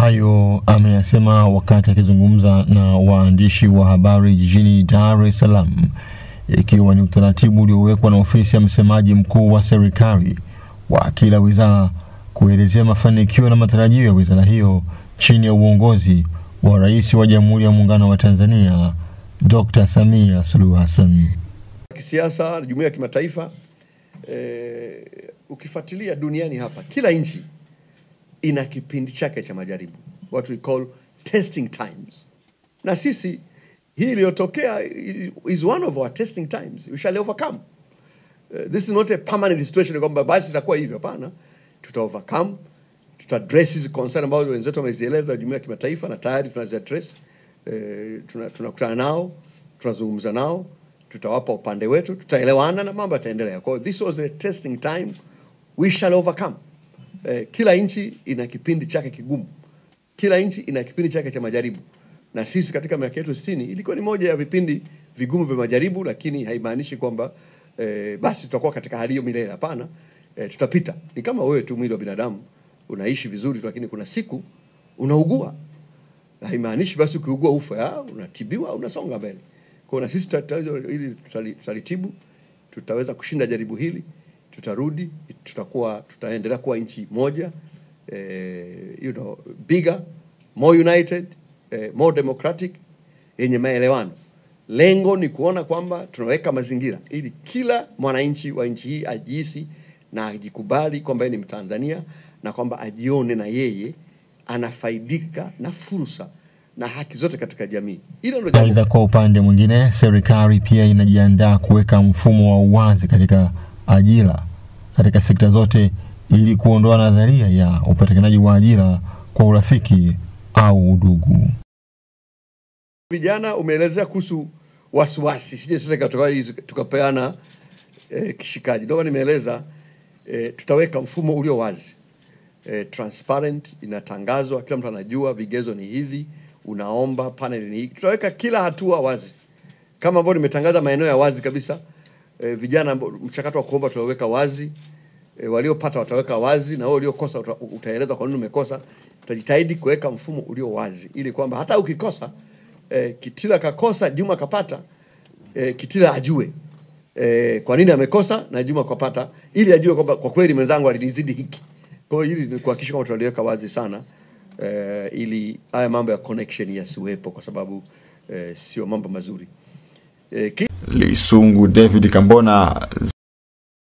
Hayo ameyasema wakati akizungumza na waandishi wa habari jijini Dar es Salaam, ikiwa ni utaratibu uliowekwa na ofisi ya msemaji mkuu wa serikali wa kila wizara kuelezea mafanikio na matarajio ya wizara hiyo chini ya uongozi wa Rais wa Jamhuri ya Muungano wa Tanzania Dr. Samia Suluhu Hassan. Kisiasa, jumuiya ya kimataifa, ukifuatilia duniani hapa, kila nchi ina kipindi chake cha majaribu, what we call testing times. Na sisi hii iliyotokea is one of our testing times. We shall overcome. This is not a permanent situation kwamba basi itakuwa hivyo, hapana. Tuta overcome, tuta address hizi concern ambazo wenzetu wamezieleza jumuiya ya kimataifa, na tayari tunazi address. Tunakutana nao, tunazungumza nao, tutawapa upande wetu, tutaelewana na mambo yataendelea. Kwa this was a testing time. We shall overcome. Kila nchi ina kipindi chake kigumu. Kila nchi ina kipindi chake cha majaribu. Na sisi katika miaka yetu 60 ilikuwa ni moja ya vipindi vigumu vya majaribu, lakini haimaanishi kwamba basi tutakuwa katika hali hiyo milele, hapana. Tutapita. Ni kama wewe tu, mwili wa binadamu unaishi vizuri, lakini kuna siku unaugua. Haimaanishi basi ukiugua ufa, unatibiwa, unasonga mbele. Kwa na sisi tutalitibu, tutaweza kushinda jaribu hili, tutarudi, tutaendelea kuwa nchi moja, bigger, more united, more democratic, yenye maelewano. Lengo ni kuona kwamba tunaweka mazingira ili kila mwananchi wa nchi hii ajihisi na ajikubali kwamba yeye ni Mtanzania, na kwamba ajione na yeye anafaidika na fursa na haki zote katika jamii. Aidha, kwa upande mwingine, serikali pia inajiandaa kuweka mfumo wa uwazi katika ajira katika sekta zote ili kuondoa nadharia ya upatikanaji wa ajira kwa urafiki au udugu. Vijana umeelezea kuhusu wasiwasi, sije sasa tukapeana kishikaji. Ndio nimeeleza tutaweka mfumo ulio wazi, transparent, inatangazwa, kila mtu anajua vigezo ni hivi, unaomba panel ni hii. Tutaweka kila hatua wazi, kama ambavyo nimetangaza maeneo ya wazi kabisa. Vijana, mchakato wa kuomba tutaweka wazi, waliopata wataweka wazi, na wao waliokosa utaelezwa kwa nini umekosa. Tutajitahidi kuweka mfumo ulio wazi ili kwamba hata ukikosa, Kitila kakosa, Juma kapata, Kitila ajue kwa nini amekosa na Juma kapata, ili ajue kwamba kwa kweli mwenzangu alinizidi hiki. Kwa hiyo hili ni kuhakikisha kwamba tunaliweka wazi sana, ili haya mambo ya connection yasiwepo, kwa sababu sio mambo mazuri. Lisungu David Kambona.